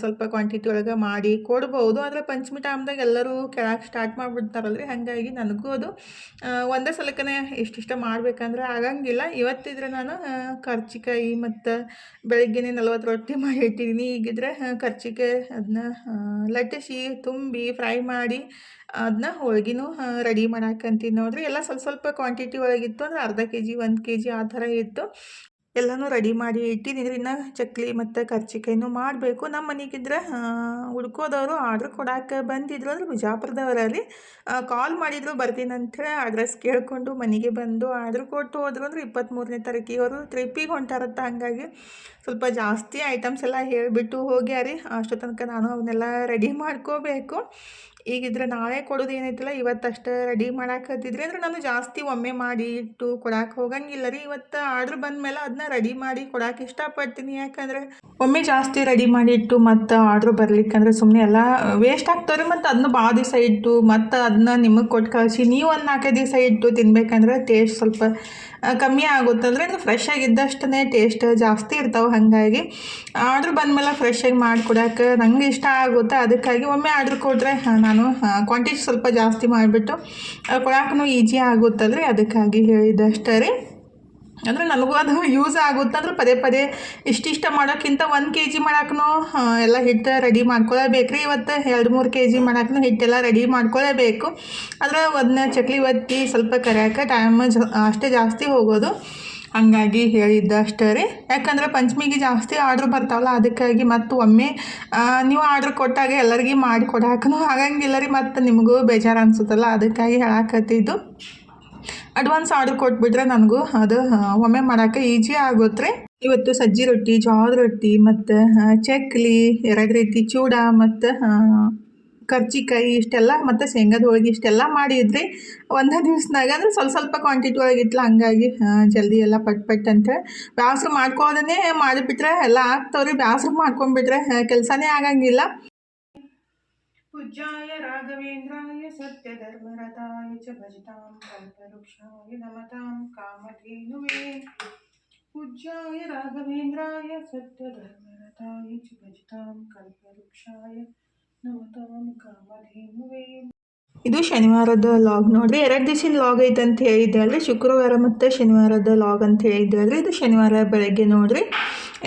ಸ್ವಲ್ಪ ಕ್ವಾಂಟಿಟಿ ಒಳಗೆ ಮಾಡಿ ಕೊಡ್ಬೋದು. ಆದರೆ ಪಂಚಮಿ ಟೈಮ್ದಾಗ ಎಲ್ಲರೂ ಕೆಳಕ್ಕೆ ಸ್ಟಾರ್ಟ್ ಮಾಡಿಬಿಡ್ತಾರಲ್ರಿ. ಹಾಗಾಗಿ ನನಗೂ ಅದು ಒಂದೇ ಸಲಕ್ಕನೇ ಇಷ್ಟಿಷ್ಟ ಮಾಡ್ಬೇಕಂದ್ರೆ ಆಗಂಗಿಲ್ಲ. ಇವತ್ತಿದ್ರೆ ನಾನು ಕರ್ಜಿಕಾಯಿ ಮತ್ತು ಬೆಳಗ್ಗೆನೇ 40 ರೊಟ್ಟಿ ಮಾಡಿ ಇಟ್ಟಿದ್ದೀನಿ. ಈಗಿದ್ರೆ ಕರ್ಜಿಕಾಯಿ ಅದನ್ನ ಲಟ್ಟಿಸಿ ತುಂಬಿ ಫ್ರೈ ಮಾಡಿ ಅದನ್ನ ಹೋಳ್ಗಿನೂ ರೆಡಿ ಮಾಡಾಕಂತೀನಿ ನೋಡ್ರಿ. ಎಲ್ಲ ಸ್ವಲ್ಪ ಕ್ವಾಂಟಿಟಿ ಒಳಗಿತ್ತು. ಅಂದರೆ ಅರ್ಧ kg 1 kg ಆ ಥರ ಇತ್ತು. ಎಲ್ಲನೂ ರೆಡಿ ಮಾಡಿ ಇಟ್ಟಿದ್ದೀನಿ. ಇನ್ನು ಚಕ್ಲಿ ಮತ್ತು ಕರ್ಜಿಕಾಯಿನೂ ಮಾಡಬೇಕು. ನಮ್ಮ ಮನೆಗಿದ್ರೆ ಹುಡ್ಕೋದವರು ಆರ್ಡ್ರ್ ಕೊಡಕ್ಕೆ ಬಂದಿದ್ರು. ಅಂದ್ರೆ ಬಿಜಾಪುರದವ್ರ ರೀ. ಕಾಲ್ ಮಾಡಿದ್ರು ಬರ್ತೀನಿ ಅಂಥೇಳಿ ಅಡ್ರೆಸ್ ಕೇಳಿಕೊಂಡು ಮನೆಗೆ ಬಂದು ಆರ್ಡ್ರ್ ಕೊಟ್ಟು ಹೋದ್ರು. ಅಂದ್ರೆ 23ನೇ ತಾರೀಕಿಗೆ ಅವರು ಟ್ರಿಪ್ಪಿಗೆ ಹೊಂಟಾರತ್ತ. ಹಾಗಾಗಿ ಸ್ವಲ್ಪ ಜಾಸ್ತಿ ಐಟಮ್ಸ್ ಎಲ್ಲ ಹೇಳಿಬಿಟ್ಟು ಹೋಗ್ಯಾರಿ. ಅಷ್ಟೋ ತನಕ ನಾನು ಅವನ್ನೆಲ್ಲ ರೆಡಿ ಮಾಡ್ಕೋಬೇಕು. ಈಗಿದ್ರೆ ನಾಳೆ ಕೊಡೋದು ಏನೈತಿಲ್ಲ ಇವತ್ತಷ್ಟೇ ರೆಡಿ ಮಾಡಾಕತ್ತಿದ್ರಿ. ಅಂದರೆ ನಾನು ಜಾಸ್ತಿ ಒಮ್ಮೆ ಮಾಡಿ ಇಟ್ಟು ಕೊಡಕ್ಕೆ ಹೋಗಂಗಿಲ್ಲ ರೀ. ಇವತ್ತು ಆರ್ಡ್ರ್ ಬಂದಮೇಲೆ ಅದನ್ನ ರೆಡಿ ಮಾಡಿ ಕೊಡಕ್ಕೆ ಇಷ್ಟಪಡ್ತೀನಿ. ಯಾಕಂದರೆ ಒಮ್ಮೆ ಜಾಸ್ತಿ ರೆಡಿ ಮಾಡಿ ಇಟ್ಟು ಮತ್ತು ಆರ್ಡ್ರ್ ಬರ್ಲಿಕ್ಕಂದ್ರೆ ಸುಮ್ಮನೆ ಎಲ್ಲ ವೇಸ್ಟ್ ಆಗ್ತಾರೆ. ಮತ್ತು ಅದನ್ನ ಭಾಳ ದಿವಸ ಇಟ್ಟು ಮತ್ತು ಅದನ್ನ ನಿಮಗೆ ಕೊಟ್ಟು ಕಳಿಸಿ ನೀವು ಒಂದು 4-5 ದಿವಸ ಇಟ್ಟು ತಿನ್ಬೇಕಂದ್ರೆ ಟೇಸ್ಟ್ ಸ್ವಲ್ಪ ಕಮ್ಮಿ ಆಗುತ್ತಲ್ರಿ. ಅಂದರೆ ಫ್ರೆಶ್ ಆಗಿದ್ದಷ್ಟೇ ಟೇಸ್ಟ್ ಜಾಸ್ತಿ ಇರ್ತಾವೆ. ಹಾಗಾಗಿ ಆರ್ಡ್ರ್ ಬಂದಮೇಲೆ ಫ್ರೆಶ್ಶಾಗಿ ಮಾಡಿಕೊಡಕ್ಕೆ ನಂಗೆ ಇಷ್ಟ ಆಗುತ್ತೆ. ಅದಕ್ಕಾಗಿ ಒಮ್ಮೆ ಆರ್ಡ್ರ್ ಕೊಟ್ಟರೆ ನಾನು ಕ್ವಾಂಟಿಟಿ ಸ್ವಲ್ಪ ಜಾಸ್ತಿ ಮಾಡಿಬಿಟ್ಟು ಕೊಡಕ್ಕೂ ಈಜಿ ಆಗುತ್ತಲ್ರಿ. ಅದಕ್ಕಾಗಿ ಹೇಳಿದ್ದಷ್ಟೇ ರೀ. ಅಂದರೆ ನನಗೂ ಅದು ಯೂಸ್ ಆಗುತ್ತೆ. ಅಂದ್ರೆ ಪದೇ ಇಷ್ಟಿಷ್ಟ ಮಾಡೋಕ್ಕಿಂತ 1 kg ಮಾಡೋಕ್ಕೂ ಎಲ್ಲ ಹಿಟ್ಟು ರೆಡಿ ಮಾಡ್ಕೊಳ್ಳೇಬೇಕು ರೀ. ಇವತ್ತು 2-3 kg ಮಾಡೋಕ್ಕೂ ಹಿಟ್ಟೆಲ್ಲ ರೆಡಿ ಮಾಡ್ಕೊಳ್ಳೇಬೇಕು. ಆದರೆ ಅದನ್ನ ಚಕ್ಲಿ ಒತ್ತಿ ಸ್ವಲ್ಪ ಕರಿಯೋಕೆ ಟೈಮ್ ಅಷ್ಟೇ ಜಾಸ್ತಿ ಹೋಗೋದು. ಹಾಗಾಗಿ ಹೇಳಿದ್ದ ಅಷ್ಟೇ ರೀ. ಯಾಕಂದ್ರೆ ಪಂಚಮಿಗೆ ಜಾಸ್ತಿ ಆರ್ಡ್ರ್ ಬರ್ತಾವಲ್ಲ, ಅದಕ್ಕಾಗಿ ಮತ್ತು ಒಮ್ಮೆ ನೀವು ಆರ್ಡ್ರ್ ಕೊಟ್ಟಾಗ ಎಲ್ಲರಿಗೂ ಮಾಡಿ ಕೊಡಾಕನು ಆಗಂಗಿಲ್ಲ ರೀ, ಮತ್ತು ನಿಮಗೂ ಬೇಜಾರು ಅನ್ಸುತ್ತಲ್ಲ, ಅದಕ್ಕಾಗಿ ಹೇಳಾಕತ್ತಿದ್ದು. ಅಡ್ವಾನ್ಸ್ ಆರ್ಡ್ರ್ ಕೊಟ್ಬಿಟ್ರೆ ನನಗೂ ಅದು ಒಮ್ಮೆ ಮಾಡೋಕೆ ಈಜಿ ಆಗುತ್ತೆ ರೀ. ಇವತ್ತು ಸಜ್ಜಿ ರೊಟ್ಟಿ, ಜೋಳದ ರೊಟ್ಟಿ ಮತ್ತು ಚಕ್ಲಿ, 2 ರೀತಿ ಚೂಡ ಮತ್ತು ಕರ್ಜಿಕಾಯಿ ಇಷ್ಟೆಲ್ಲ ಮತ್ತು ಶೇಂಗಾದ ಹೋಳಿಗೆ ಇಷ್ಟೆಲ್ಲ ಮಾಡಿದ್ರಿ ಒಂದೇ ದಿವ್ಸನಾಗ. ಅಂದ್ರೆ ಸ್ವಲ್ಪ ಕ್ವಾಂಟಿಟಿ ಒಳಗಿತ್ತಲ್ಲ, ಹಂಗಾಗಿ ಜಲ್ದಿ ಎಲ್ಲ ಪಟ್ ಅಂತ ಬ್ಯಾಸ್ರು ಮಾಡ್ಕೋದನ್ನೇ ಮಾಡಿಬಿಟ್ರೆ ಎಲ್ಲ ಆಗ್ತಾವ್ರಿ. ಬ್ಯಾಸ್ರು ಮಾಡ್ಕೊಂಡ್ಬಿಟ್ರೆ ಕೆಲಸನೇ ಆಗಂಗಿಲ್ಲ. ಪೂಜ್ಯಾಯ ರಾಘವೇಂದ್ರಾಯ ಸತ್ಯಧರ್ಮರತಾಯ ಚ ಭಜತಾಂ ಕಲ್ಪವೃಕ್ಷಾಯ ನಮತಾಂ ಕಾಮಧೇನುವೇ. ಪೂಜ್ಯಾಯ ರಾಘವೇಂದ್ರಾಯ ಸತ್ಯಧರ್ಮರತಾಯ ಚ ಭಜತಾಂ ಕಲ್ಪವೃಕ್ಷಾಯ ನಮತಾಂ ಕಾಮಧೇನುವೇ. ಇದು ಶನಿವಾರದ ಲಾಗ್ ನೋಡ್ರಿ. 2 ದಿವಸಿನ ಲಾಗ್ ಐತೆ ಅಂತ ಹೇಳಿದ್ದೆ ಅಲ್ರಿ, ಶುಕ್ರವಾರ ಮತ್ತು ಶನಿವಾರದ ಲಾಗ್ ಅಂತ ಹೇಳಿದ್ದೆ ಅಲ್ರಿ. ಇದು ಶನಿವಾರ ಬೆಳಗ್ಗೆ ನೋಡ್ರಿ.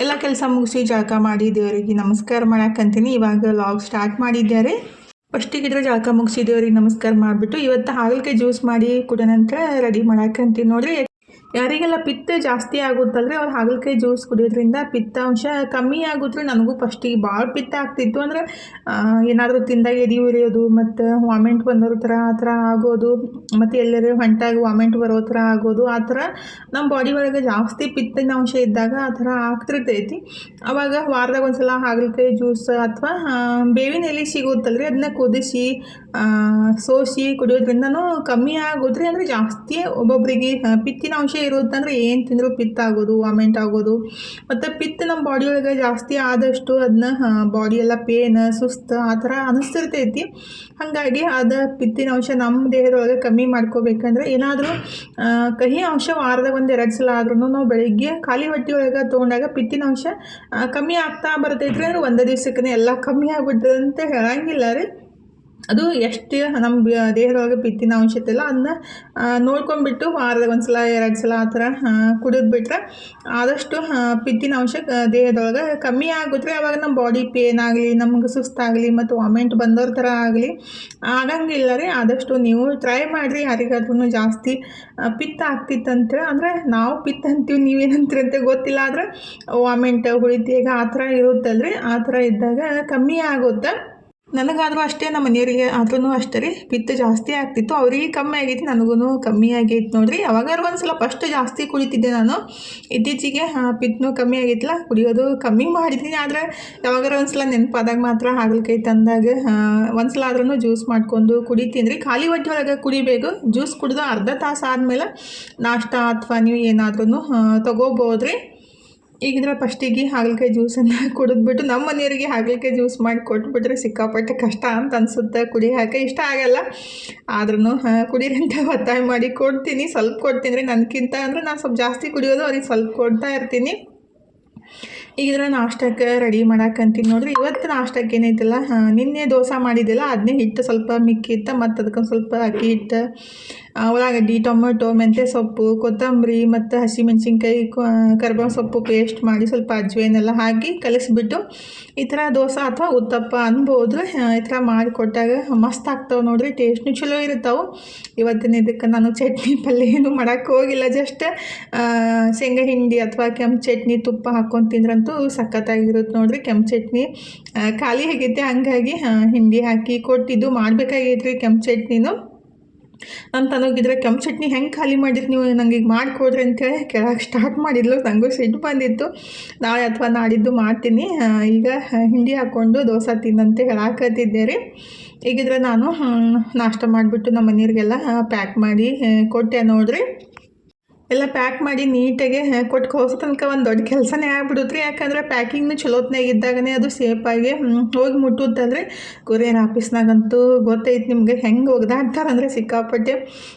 ಎಲ್ಲ ಕೆಲಸ ಮುಗಿಸಿ ಜಳಕ ಮಾಡಿ ದೇವರಿಗೆ ನಮಸ್ಕಾರ ಮಾಡಕ್ಕಂತೀನಿ ಇವಾಗ ಲಾಗ್ ಸ್ಟಾರ್ಟ್ ಮಾಡಿದ್ದೆ. ಫಸ್ಟಿಗೆ ಇದ್ರೆ ಜಳಕ ಮುಗಿಸಿ ದೇವ್ರಿಗೆ ನಮಸ್ಕಾರ ಮಾಡಿಬಿಟ್ಟು ಇವತ್ತು ಹಾಗಲಕಾಯಿ ಜ್ಯೂಸ್ ಮಾಡಿ ಕುಡಿಯೋಣಂತ ರೆಡಿ ಮಾಡಕ್ಕಂತೀನಿ ನೋಡ್ರಿ. ಯಾರಿಗೆಲ್ಲ ಪಿತ್ತ ಜಾಸ್ತಿ ಆಗುತ್ತಲ್ರಿ ಅವ್ರು ಹಾಗಲಕಾಯಿ ಜ್ಯೂಸ್ ಕುಡಿಯೋದ್ರಿಂದ ಪಿತ್ತಾಂಶ ಕಮ್ಮಿ ಆಗುತ್ತೆ. ನನಗೂ ಫಸ್ಟಿಗೆ ಭಾಳ ಪಿತ್ತ ಆಗ್ತಿತ್ತು. ಅಂದರೆ ಏನಾದರೂ ತಿಂದಾಗ ಎದೆ ಉರಿಯೋದು ಮತ್ತು ವಾಮಿಂಟ್ ಬಂದೋರ ಥರ ಆ ಥರ ಆಗೋದು, ಮತ್ತು ಎಲ್ಲರೂ ಹೊಂಟಾಗಿ ವಾಮಿಂಟ್ ಬರೋ ಥರ ಆಗೋದು, ಆ ಥರ ನಮ್ಮ ಬಾಡಿ ಒಳಗೆ ಜಾಸ್ತಿ ಪಿತ್ತಿನ ಅಂಶ ಇದ್ದಾಗ ಆ ಥರ ಆಗ್ತಿರ್ತೈತಿ. ಆವಾಗ ವಾರದಾಗ ಒಂದು ಸಲ ಹಾಗಲಕಾಯಿ ಜ್ಯೂಸ್ ಅಥವಾ ಬೇವಿನ ಎಲೆ ಸಿಗುತ್ತಲ್ರಿ, ಅದನ್ನ ಕುದಿಸಿ ಸೋಸಿ ಕುಡಿಯೋದ್ರಿಂದನೂ ಕಮ್ಮಿ ಆಗೋದ್ರಿ. ಅಂದರೆ ಜಾಸ್ತಿ ಒಬ್ಬೊಬ್ಬರಿಗೆ ಪಿತ್ತಿನ ಅಂಶ ಇರುತ್ತಂದ್ರೆ ಏನು ತಿಂದರೂ ಪಿತ್ತ ಆಗೋದು, ವಾಮಿಂಟ್ ಆಗೋದು, ಮತ್ತು ಪಿತ್ತ ನಮ್ಮ ಬಾಡಿ ಒಳಗೆ ಜಾಸ್ತಿ ಆದಷ್ಟು ಅದನ್ನ ಬಾಡಿ ಎಲ್ಲ ಪೇನ್, ಸುಸ್ತು ಆ ಥರ ಅನಿಸ್ತಿರ್ತೈತಿ. ಹಾಗಾಗಿ ಅದು ಪಿತ್ತಿನ ಅಂಶ ನಮ್ಮ ದೇಹದೊಳಗೆ ಕಮ್ಮಿ ಮಾಡ್ಕೋಬೇಕಂದ್ರೆ ಏನಾದರೂ ಕಹಿ ಅಂಶ ವಾರದಾಗ 1-2 ಸಲ ಆದ್ರೂ ನಾವು ಬೆಳಿಗ್ಗೆ ಖಾಲಿ ಹೊಟ್ಟೆ ಒಳಗೆ ತೊಗೊಂಡಾಗ ಪಿತ್ತಿನ ಅಂಶ ಕಮ್ಮಿ ಆಗ್ತಾ ಬರ್ತೈತ್ರಿ. ಅಂದ್ರೆ ಒಂದೇ ದಿವ್ಸಕ್ಕೆ ಎಲ್ಲ ಕಮ್ಮಿ ಆಗ್ಬಿಡ್ತದೆ ಅಂತ ಹೇಳಂಗಿಲ್ಲ ರೀ. ಅದು ಎಷ್ಟು ನಮ್ಮ ದೇಹದೊಳಗೆ ಪಿತ್ತಿನ ಅಂಶ ಇತ್ತಲ್ಲ ಅದನ್ನ ನೋಡ್ಕೊಂಡ್ಬಿಟ್ಟು ವಾರದಾಗ 1 ಸಲ 2 ಸಲ ಆ ಥರ ಕುಡಿದ್ಬಿಟ್ರೆ ಆದಷ್ಟು ಪಿತ್ತಿನ ಅಂಶ ದೇಹದೊಳಗೆ ಕಮ್ಮಿ ಆಗುತ್ತೆ. ಆವಾಗ ನಮ್ಮ ಬಾಡಿ ಪೇನ್ ಆಗಲಿ, ನಮ್ಗೆ ಸುಸ್ತಾಗಲಿ ಮತ್ತು ವಾಮಿಂಟ್ ಬಂದೋರ ಥರ ಆಗಲಿ ಆಗಂಗಿಲ್ಲ ರೀ. ಆದಷ್ಟು ನೀವು ಟ್ರೈ ಮಾಡಿರಿ. ಯಾರಿಗಾದ್ರೂ ಜಾಸ್ತಿ ಪಿತ್ತ ಆಗ್ತಿತ್ತಂತೇಳಿ, ಅಂದರೆ ನಾವು ಪಿತ್ತ ಅಂತೀವಿ, ನೀವೇನಂತೀರಿ ಅಂತ ಗೊತ್ತಿಲ್ಲ, ಆದರೆ ವಾಮಿಂಟ್ ಹುಳಿತೀಗ ಆ ಥರ ಇರುತ್ತಲ್ರಿ, ಆ ಥರ ಇದ್ದಾಗ ಕಮ್ಮಿ ಆಗುತ್ತೆ. ನನಗಾದರೂ ಅಷ್ಟೇ, ನಮ್ಮ ಮನೆಯವರಿಗೆ ಆದ್ರೂ ಅಷ್ಟೇ ರೀ, ಪಿತ್ತ ಜಾಸ್ತಿ ಆಗ್ತಿತ್ತು. ಅವ್ರಿಗೆ ಕಮ್ಮಿ ಆಗೈತಿ, ನನಗೂ ಕಮ್ಮಿ ಆಗೈತಿ ನೋಡಿರಿ. ಯಾವಾಗಾರು ಒಂದು ಸಲ ಫಸ್ಟ್ ಜಾಸ್ತಿ ಕುಡಿತಿದ್ದೆ ನಾನು, ಇತ್ತೀಚೆಗೆ ಪಿತ್ತನೂ ಕಮ್ಮಿ ಆಗೈತಿಲ್ಲ, ಕುಡಿಯೋದು ಕಮ್ಮಿ ಮಾಡಿದ್ದೀನಿ. ಆದರೆ ಯಾವಾಗಾರು ಒಂದು ಸಲ ನೆನಪಾದಾಗ ಮಾತ್ರ ಹಾಗಲಕಾಯಿ ತಂದಾಗ ಒಂದು ಸಲ ಆದ್ರೂ ಜ್ಯೂಸ್ ಮಾಡ್ಕೊಂಡು ಕುಡಿತೀನಿ ರೀ. ಖಾಲಿ ಹೊಟ್ಟೆ ಒಳಗೆ ಕುಡಿಬೇಕು. ಜ್ಯೂಸ್ ಕುಡಿದು ಅರ್ಧ ತಾಸು ಆದಮೇಲೆ ನಾಷ್ಟ ಅಥವಾ ನೀವು ಏನಾದ್ರೂ ತೊಗೋಬೋದ್ರಿ. ಈಗಿದ್ರೆ ಫಸ್ಟಿಗೆ ಹಾಗಲಕಾಯಿ ಜ್ಯೂಸನ್ನು ಕುಡಿದ್ಬಿಟ್ಟು ನಮ್ಮ ಮನೆಯವರಿಗೆ ಹಾಗಲಕಾಯಿ ಜ್ಯೂಸ್ ಮಾಡಿ ಕೊಟ್ಬಿಟ್ರೆ ಸಿಕ್ಕಾಪಟ್ಟೆ ಕಷ್ಟ ಅಂತ ಅನಿಸುತ್ತೆ, ಕುಡಿಯೋಕೆ ಇಷ್ಟ ಆಗಲ್ಲ. ಆದ್ರೂ ಕುಡೀರಿ ಅಂತ ಒತ್ತಾಯ ಮಾಡಿ ಕೊಡ್ತೀನಿ. ಸ್ವಲ್ಪ ಕೊಡ್ತೀನಿ ರೀ, ನನಗಿಂತ ಅಂದರೆ ನಾನು ಸ್ವಲ್ಪ ಜಾಸ್ತಿ ಕುಡಿಯೋದು, ಅವ್ರಿಗೆ ಸ್ವಲ್ಪ ಕೊಡ್ತಾ ಇರ್ತೀನಿ. ಈಗಿದ್ರೆ ನಾಷ್ಟಕ್ಕೆ ರೆಡಿ ಮಾಡಕ್ಕಂತೀನಿ ನೋಡಿರಿ. ಇವತ್ತು ನಾಷ್ಟಕ್ಕೆ ಏನೈತಿಲ್ಲ, ನಿನ್ನೆ ದೋಸೆ ಮಾಡಿದ್ದಿಲ್ಲ, ಅದನ್ನೇ ಹಿಟ್ಟು ಸ್ವಲ್ಪ ಮಿಕ್ಕಿತ್ತು, ಮತ್ತು ಅದಕ್ಕೊಂದು ಸ್ವಲ್ಪ ಅಕ್ಕಿ ಹಿಟ್ಟು, ಉಳ್ಳಾಗಡ್ಡಿ, ಟೊಮೆಟೊ, ಮೆಂತ್ಯ ಸೊಪ್ಪು, ಕೊತ್ತಂಬರಿ ಮತ್ತು ಹಸಿಮೆಣ್ಸಿನ್ಕಾಯಿ, ಕರಿಬೇವು ಸೊಪ್ಪು ಪೇಸ್ಟ್ ಮಾಡಿ ಸ್ವಲ್ಪ ಅಜ್ವೇನೆಲ್ಲ ಹಾಕಿ ಕಲಿಸ್ಬಿಟ್ಟು ಈ ಥರ ದೋಸೆ ಅಥವಾ ಉತ್ತಪ್ಪ ಅನ್ಬೋದು. ಈ ಥರ ಮಾಡಿಕೊಟ್ಟಾಗ ಮಸ್ತ್ ಆಗ್ತಾವೆ ನೋಡಿರಿ, ಟೇಸ್ಟ್ನು ಚಲೋ ಇರ್ತಾವೆ. ಇವತ್ತಿನ ಇದಕ್ಕೆ ನಾನು ಚಟ್ನಿ ಪಲ್ಯ ಏನು ಮಾಡೋಕ್ಕೆ ಹೋಗಿಲ್ಲ, ಜಸ್ಟ್ ಶೇಂಗಾ ಹಿಂಡಿ ಅಥವಾ ಕೆಂಪು ಚಟ್ನಿ ತುಪ್ಪ ಹಾಕ್ಕೊಂಡು ತಿಂದ್ರಂತೂ ಸಖತ್ತಾಗಿರುತ್ತೆ ನೋಡಿರಿ. ಕೆಂಪು ಚಟ್ನಿ ಖಾಲಿ ಆಗೈತೆ, ಹಂಗಾಗಿ ಹಿಂಡಿ ಹಾಕಿ ಕೊಟ್ಟಿದ್ದು ಮಾಡಬೇಕಾಗೈತ್ರಿ ಕೆಂಪು ಚಟ್ನಿನೂ. ನಾನು ತನಗಿದ್ರೆ ಕೆಂಪು ಚಟ್ನಿ ಹೆಂಗೆ ಖಾಲಿ ಮಾಡಿರಿ ನೀವು, ನಂಗೆ ಈಗ ಮಾಡಿಕೊಡ್ರಿ ಅಂತೇಳಿ ಕೆಳಗೆ ಸ್ಟಾರ್ಟ್ ಮಾಡಿದ್ಲು. ನನಗೂ ಸಿಟ್ಟು ಬಂದಿತ್ತು, ನಾಳೆ ಅಥವಾ ನಾಡಿದ್ದು ಮಾಡ್ತೀನಿ. ಈಗ ಹಿಂಡಿ ಹಾಕ್ಕೊಂಡು ದೋಸೆ ತಿನ್ನಂತೆ ಹೇಳಾಕತ್ತಿದ್ದೆ ರೀ. ಈಗಿದ್ರೆ ನಾನು ನಾಷ್ಟ ಮಾಡಿಬಿಟ್ಟು ನಮ್ಮ ಮನೆಯವ್ರಿಗೆಲ್ಲ ಪ್ಯಾಕ್ ಮಾಡಿ ಕೊಟ್ಟೆ ನೋಡಿರಿ. ಎಲ್ಲ ಪ್ಯಾಕ್ ಮಾಡಿ ನೀಟಾಗಿ ಕೊಟ್ಟು ಕಳ್ಸೋ ತನಕ ಒಂದು ದೊಡ್ಡ ಕೆಲಸನೇ ಆಗ್ಬಿಡುತ್ತೆ ರೀ. ಯಾಕಂದರೆ ಪ್ಯಾಕಿಂಗ್ನು ಚಲೋತ್ನಾಗ ಇದ್ದಾಗನೇ ಅದು ಸೇಫಾಗಿ ಹೋಗಿ ಮುಟ್ಟುತ್ತಲ್ರಿ. ಕೊರಿಯರ್ ಆಫೀಸ್ನಾಗಂತೂ ಗೊತ್ತೈತೆ ನಿಮಗೆ ಹೆಂಗೆ ಒಗ್ದಾಡ್ತಾರೆ ಅಂದರೆ ಸಿಕ್ಕಾಪಟ್ಟೆ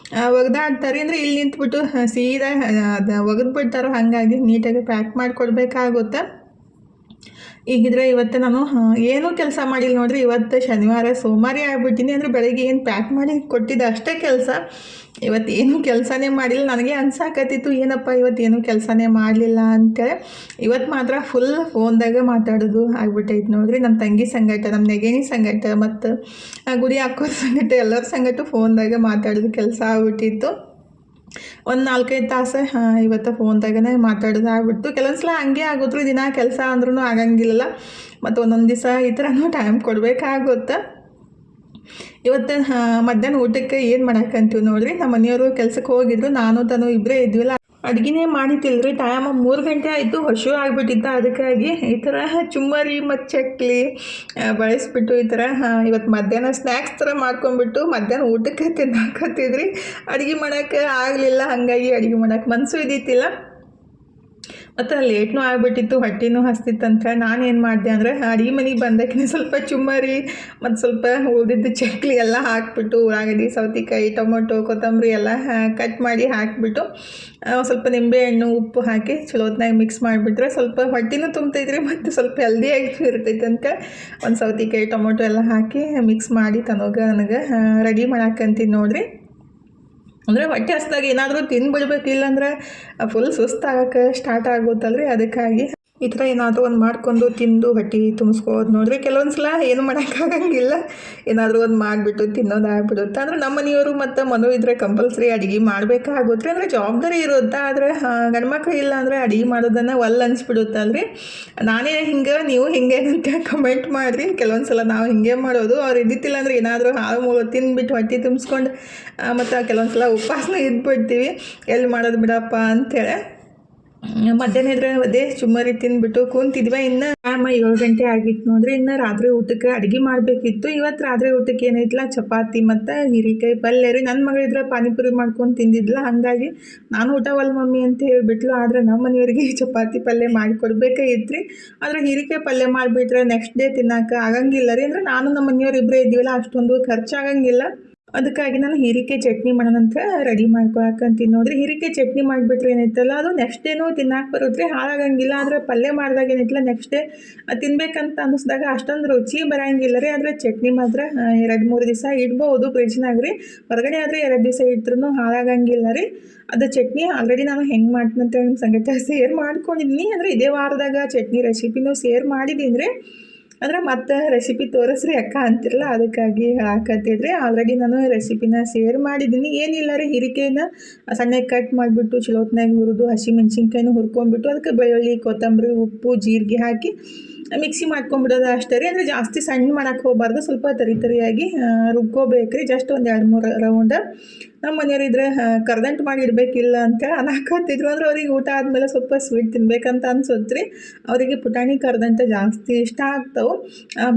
ಒಗ್ದಾಡ್ತಾರೆ. ಅಂದರೆ ಇಲ್ಲಿ ನಿಂತ್ಬಿಟ್ಟು ಸೀದಾ ಅದು ಒಗೆದ್ಬಿಡ್ತಾರೋ, ಹಾಗಾಗಿ ನೀಟಾಗಿ ಪ್ಯಾಕ್ ಮಾಡಿ ಕೊಡಬೇಕಾಗುತ್ತೆ. ಈಗಿದ್ರೆ ಇವತ್ತು ನಾನು ಏನೂ ಕೆಲಸ ಮಾಡಿಲ್ಲ ನೋಡಿರಿ. ಇವತ್ತು ಶನಿವಾರ ಸೋಮವಾರ ಆಗ್ಬಿಟ್ಟಿನಿ. ಅಂದರೆ ಬೆಳಗ್ಗೆ ಏನು ಪ್ಯಾಕ್ ಮಾಡಿ ಕೊಟ್ಟಿದ್ದೆ ಅಷ್ಟೇ ಕೆಲಸ. ಇವತ್ತು ಏನೂ ಕೆಲಸನೇ ಮಾಡಿಲ್ಲ. ನನಗೆ ಅನ್ಸಾಕತ್ತಿತ್ತು ಏನಪ್ಪ ಇವತ್ತೇನು ಕೆಲಸನೇ ಮಾಡಲಿಲ್ಲ ಅಂತೇಳಿ. ಇವತ್ತು ಮಾತ್ರ ಫುಲ್ ಫೋನ್ದಾಗ ಮಾತಾಡೋದು ಆಗ್ಬಿಟ್ಟೈತೆ ನೋಡಿರಿ. ನಮ್ಮ ತಂಗಿ ಸಂಗಟ, ನಮ್ಮ ನೆಗೆನಿ ಸಂಗಟ ಮತ್ತು ಗುಡಿ ಹಾಕೋರ ಸಂಗಟ ಎಲ್ಲರ ಸಂಗಟ ಫೋನ್ದಾಗ ಮಾತಾಡೋದು ಕೆಲಸ ಆಗ್ಬಿಟ್ಟಿತ್ತು. ಒಂದು 4-5 ತಾಸು ಇವತ್ತು ಫೋನ್ದಾಗನೇ ಮಾತಾಡೋದು ಆಗ್ಬಿಟ್ಟು ಕೆಲವೊಂದು ಸಲ ಹಂಗೆ ಆಗೋದ್ರು ದಿನ ಕೆಲಸ ಅಂದ್ರೂ ಆಗಂಗಿಲ್ಲ ಮತ್ತು ಒಂದೊಂದು ದಿವಸ ಈ ಥರನೂ ಟೈಮ್ ಕೊಡಬೇಕಾಗುತ್ತೆ. ಇವತ್ತು ಮಧ್ಯಾಹ್ನ ಊಟಕ್ಕೆ ಏನು ಮಾಡಕ್ಕಂತೀವಿ ನೋಡಿರಿ, ನಮ್ಮ ಮನೆಯವರು ಕೆಲ್ಸಕ್ಕೆ ಹೋಗಿದ್ರು, ನಾನು ತನು ಇಬ್ಬರೇ ಇದ್ವಿಲ್ಲ. ಅಡುಗೆನೇ ಮಾಡಿತಿಲ್ರಿ, ಟೈಮ್ 3 ಗಂಟೆ ಆಯಿತು, ಹಸಿವು ಆಗಿಬಿಟ್ಟಿತ್ತು. ಅದಕ್ಕಾಗಿ ಈ ಥರ ಚುಮ್ಮರಿ ಮತ್ತು ಚಕ್ಲಿ ಬಳಸ್ಬಿಟ್ಟು ಈ ಥರ ಇವತ್ತು ಮಧ್ಯಾಹ್ನ ಸ್ನ್ಯಾಕ್ಸ್ ಥರ ಮಾಡ್ಕೊಂಡ್ಬಿಟ್ಟು ಮಧ್ಯಾಹ್ನ ಊಟಕ್ಕೆ ತಿನ್ನಾಕತ್ತಿದ್ರಿ. ಅಡುಗೆ ಮಾಡೋಕ್ಕೆ ಆಗಲಿಲ್ಲ, ಹಾಗಾಗಿ ಅಡುಗೆ ಮಾಡೋಕ್ಕೆ ಮನಸ್ಸು ಇದ್ದಿತ್ತಿಲ್ಲ ಮತ್ತು ಲೇಟ್ನೂ ಆಗಿಬಿಟ್ಟಿತ್ತು, ಹೊಟ್ಟೆನೂ ಹಸ್ತಿತ್ತಂತ ನಾನೇನು ಮಾಡಿದೆ ಅಂದರೆ ಅಡುಗೆ ಮನೆಗೆ ಬಂದಕ್ಕೆ ಸ್ವಲ್ಪ ಚುಮ್ಮರಿ ಮತ್ತು ಸ್ವಲ್ಪ ಉಳಿದಿದ್ದು ಚಕ್ಲಿ ಎಲ್ಲ ಹಾಕಿಬಿಟ್ಟು ಉಳ್ಳಾಗಡ್ಡಿ, ಸೌತೆಕಾಯಿ, ಟೊಮೊಟೊ, ಕೊತ್ತಂಬರಿ ಎಲ್ಲ ಕಟ್ ಮಾಡಿ ಹಾಕಿಬಿಟ್ಟು ಸ್ವಲ್ಪ ನಿಂಬೆಹಣ್ಣು, ಉಪ್ಪು ಹಾಕಿ ಚಲೋತ್ನಾಗ ಮಿಕ್ಸ್ ಮಾಡಿಬಿಟ್ರೆ ಸ್ವಲ್ಪ ಹೊಟ್ಟೆನೂ ತುಂಬ್ತೈತ್ರಿ ಮತ್ತು ಸ್ವಲ್ಪ ಹೆಲ್ದಿಯಾಗಿ ಇರ್ತೈತೆ ಅಂತ ಒಂದು ಸೌತೆಕಾಯಿ, ಟೊಮೊಟೊ ಎಲ್ಲ ಹಾಕಿ ಮಿಕ್ಸ್ ಮಾಡಿ ನನಗೆ ರೆಡಿ ಮಾಡಾಕಂತೀನಿ ನೋಡಿರಿ. ಅಂದರೆ ಹೊಟ್ಟೆ ಹಸ್ದಾಗ ಏನಾದರೂ ತಿಂದ್ಬಿಡ್ಬೇಕಿಲ್ಲ ಅಂದರೆ ಫುಲ್ ಸುಸ್ತಾಗಕ್ಕೆ ಸ್ಟಾರ್ಟ್ ಆಗುತ್ತಲ್ರಿ. ಅದಕ್ಕಾಗಿ ಈ ಥರ ಏನಾದರೂ ಒಂದು ಮಾಡ್ಕೊಂಡು ತಿಂದು ಹೊಟ್ಟೆ ತುಂಬಿಸ್ಕೋದು ನೋಡಿರಿ. ಕೆಲವೊಂದು ಸಲ ಏನು ಮಾಡೋಕ್ಕಾಗಂಗಿಲ್ಲ, ಏನಾದರೂ ಒಂದು ಮಾಡಿಬಿಟ್ಟು ತಿನ್ನೋದಾಗ್ಬಿಡುತ್ತೆ. ಅಂದರೆ ನಮ್ಮ ಮನೆಯವರು ಮತ್ತು ಮನು ಇದ್ದರೆ ಕಂಪಲ್ಸರಿ ಅಡುಗೆ ಮಾಡಬೇಕಾಗುತ್ತೆ, ಅಂದರೆ ಜವಾಬ್ದಾರಿ ಇರುತ್ತೆ. ಆದರೆ ಗಂಡ್ಮಕ್ಳು ಇಲ್ಲ ಅಂದರೆ ಅಡುಗೆ ಮಾಡೋದನ್ನು ಅನಿಸ್ಬಿಡುತ್ತಲ್ರಿ. ನಾನೇ ಹಿಂಗೆ, ನೀವು ಹಿಂಗೆ ಅಂತ ಕಮೆಂಟ್ ಮಾಡಿರಿ. ಕೆಲವೊಂದು ಸಲ ನಾವು ಹಿಂಗೆ ಮಾಡೋದು, ಅವ್ರು ಇದ್ದಿತ್ತಿಲ್ಲ ಅಂದರೆ ಏನಾದರೂ ಹಾಳು ಮೂಳು ತಿಂದ್ಬಿಟ್ಟು ಹೊಟ್ಟೆ ತುಂಬಿಸ್ಕೊಂಡು ಮತ್ತು ಕೆಲವೊಂದು ಸಲ ಉಪವಾಸನೂ ಇದ್ಬಿಡ್ತೀವಿ, ಎಲ್ಲಿ ಮಾಡೋದು ಬಿಡಪ್ಪ ಅಂಥೇಳಿ. ಮಧ್ಯಾಹ್ನ ಇದ್ರೆ ಅದೇ ಚುಮ್ಮರಿ ತಿಂದ್ಬಿಟ್ಟು ಕೂತಿದ್ವಿ. ಇನ್ನು ಟೈಮ್ 7 ಗಂಟೆ ಆಗಿತ್ತು ನೋಡ್ರಿ. ಇನ್ನು ರಾತ್ರಿ ಊಟಕ್ಕೆ ಅಡುಗೆ ಮಾಡಬೇಕಿತ್ತು. ಇವತ್ತು ರಾತ್ರಿ ಊಟಕ್ಕೆ ಏನೈತಿಲ್ಲ, ಚಪಾತಿ ಮತ್ತು ಹೀರೆಕಾಯಿ ಪಲ್ಯ ರೀ. ನನ್ನ ಮಗಳಿದ್ರೆ ಪಾನಿಪುರಿ ಮಾಡ್ಕೊಂಡು ತಿಂದಿದ್ಲ, ಹಾಗಾಗಿ ನಾನು ಊಟ ಮಮ್ಮಿ ಅಂತ ಹೇಳಿಬಿಟ್ಲು. ಆದರೆ ನಮ್ಮ ಮನೆಯವರಿಗೆ ಚಪಾತಿ ಪಲ್ಯ ಮಾಡಿಕೊಡ್ಬೇಕಾಗಿತ್ತು ರೀ. ಆದರೆ ಹೀರೆಕಾಯಿ ಪಲ್ಯ ಮಾಡಿಬಿಟ್ರೆ ನೆಕ್ಸ್ಟ್ ಡೇ ತಿನ್ನೋಕೆ ಆಗಂಗಿಲ್ಲ ರೀ. ಅಂದರೆ ನಾನು ನಮ್ಮ ಮನೆಯವ್ರು ಇಬ್ಬರೇ ಇದ್ದೀವಲ್ಲ, ಅಷ್ಟೊಂದು ಖರ್ಚಾಗಂಗಿಲ್ಲ. ಅದಕ್ಕಾಗಿ ನಾನು ಹೀರೆಕಾಯಿ ಚಟ್ನಿ ಮಾಡೋಣಂತ ರೆಡಿ ಮಾಡ್ಕೊಳಕಂತೀನಿ ನೋಡಿರಿ. ಹೀರೆಕಾಯಿ ಚಟ್ನಿ ಮಾಡಿಬಿಟ್ರೆ ಏನೈತಲ್ಲ, ಅದು ನೆಕ್ಸ್ಟ್ ಡೇನೂ ತಿನ್ನಕ್ಕೆ ಬರುತ್ತೆ, ಹಾಳಾಗಂಗಿಲ್ಲ. ಆದರೆ ಪಲ್ಯ ಮಾಡಿದಾಗ ಏನೈತಿಲ್ಲ, ನೆಕ್ಸ್ಟ್ ಡೇ ತಿನ್ಬೇಕಂತ ಅನ್ನಿಸ್ದಾಗ ಅಷ್ಟೊಂದು ರುಚಿ ಬರೋಂಗಿಲ್ಲ ರೀ. ಆದರೆ ಚಟ್ನಿ ಮಾತ್ರ 2-3 ದಿವಸ ಇಡ್ಬೋದು ಫ್ರಿಜ್ನಾಗ ರೀ. ಹೊರಗಡೆ ಆದರೆ 2 ದಿವಸ ಇಟ್ರೂ ಹಾಳಾಗಂಗಿಲ್ಲ ರೀ. ಅದು ಚಟ್ನಿ ಆಲ್ರೆಡಿ ನಾನು ಹೆಂಗೆ ಮಾಡ್ತೀನಿ ಅಂತ ನಿಮ್ಮ ಸಂಗತಿ ಶೇರ್ ಮಾಡ್ಕೊಂಡಿದ್ದೀನಿ. ಅಂದರೆ ಇದೇ ವಾರದಾಗ ಚಟ್ನಿ ರೆಸಿಪಿನೂ ಶೇರ್ ಮಾಡಿದ್ದೀನಿ ರೀ. ಅಂದರೆ ಮತ್ತೆ ರೆಸಿಪಿ ತೋರಿಸ್ರಿ ಅಕ್ಕ ಅಂತಿರಲ್ಲ, ಅದಕ್ಕಾಗಿ ಹಾಕತ್ತಿದ್ರಿ. ಆಲ್ರೆಡಿ ನಾನು ರೆಸಿಪಿನ ಶೇರ್ ಮಾಡಿದ್ದೀನಿ. ಏನಿಲ್ಲ ರೀ, ಹೀರೆಕಾಯಿನ ಸಣ್ಣಗೆ ಕಟ್ ಮಾಡಿಬಿಟ್ಟು ಚಲೋತ್ನಾಗ ಹುರಿದು ಹಸಿಮೆಣ್ಸಿನ್ಕಾಯಿನೂ ಹುರ್ಕೊಂಡ್ಬಿಟ್ಟು ಅದಕ್ಕೆ ಬೆಳ್ಳುಳ್ಳಿ, ಕೊತ್ತಂಬರಿ, ಉಪ್ಪು, ಜೀರಿಗೆ ಹಾಕಿ ಮಿಕ್ಸಿ ಮಾಡ್ಕೊಂಬಿಡೋದು ಅಷ್ಟೇ ರೀ. ಅಂದರೆ ಜಾಸ್ತಿ ಸಣ್ಣ ಮಾಡೋಕ್ಕೆ ಹೋಗಬಾರ್ದು, ಸ್ವಲ್ಪ ತರಿಯಾಗಿ ರುಬ್ಕೋಬೇಕು ರೀ. ಜಸ್ಟ್ ಒಂದು 2-3 ರೌಂಡ್. ನಮ್ಮ ಮನೆಯವರಿದ್ರೆ ಕರ್ದಂಟು ಮಾಡಿ ಇಡಬೇಕಿಲ್ಲ ಅಂತೇಳಿ ಅನ್ನಾಕತ್ತಿದ್ರು. ಅಂದ್ರೆ ಅವ್ರಿಗೆ ಊಟ ಆದಮೇಲೆ ಸ್ವಲ್ಪ ಸ್ವೀಟ್ ತಿನ್ಬೇಕಂತ ಅನ್ಸುತ್ತೆ ರೀ. ಅವರಿಗೆ ಪುಟಾಣಿ ಕರ್ದಂಟ ಜಾಸ್ತಿ ಇಷ್ಟ ಆಗ್ತಾವೆ,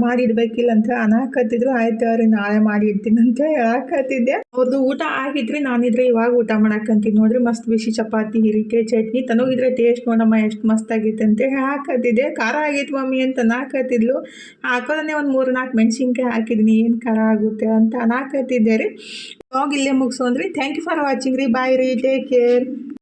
ಮಾಡಿ ಇಡಬೇಕಿಲ್ಲ ಅಂತ ಅನ್ನಾಕತ್ತಿದ್ರು. ಆಯ್ತು ಅವ್ರಿಗೆ ನಾಳೆ ಮಾಡಿ ಇಡ್ತೀನಿ ಅಂತ ಹೇಳಾಕತ್ತಿದ್ದೆ. ಅವ್ರದ್ದು ಊಟ ಆಗಿದ್ರಿ. ನಾನಿದ್ರೆ ಇವಾಗ ಊಟ ಮಾಡಾಕಂತೀನಿ ನೋಡ್ರಿ. ಮಸ್ತ್ ಬಿಸಿ ಚಪಾತಿ, ಹೀರೆಕಾಯಿ ಚಟ್ನಿ. ತನಗಿದ್ರೆ ಟೇಸ್ಟ್ ನೋಡಮ್ಮ ಎಷ್ಟು ಮಸ್ತ್ ಆಗೈತೆ ಅಂತ ಹಾಕತ್ತಿದ್ದೆ. ಖಾರ ಆಗೈತೆ ಮಮ್ಮಿ ಅಂತ ಅನ್ನಾಕತ್ತಿದ್ಲು. ಹಾಕೋದನ್ನೇ ಒಂದು 3-4 ಮೆಣಸಿನ್ಕಾಯಿ ಹಾಕಿದ್ದೀನಿ, ಏನು ಖಾರ ಆಗುತ್ತೆ ಅಂತ ಅನ್ನಾಕತ್ತಿದ್ದೆ ರೀ. ವ್ಲಾಗ್ ಇಲ್ಲೇ ಮುಗಿಸೋಣ್ರಿ. ಥ್ಯಾಂಕ್ ಯು ಫಾರ್ ವಾಚಿಂಗ್ ರೀ. ಬಾಯ್ ರೀ, ಟೇಕ್ ಕೇರ್.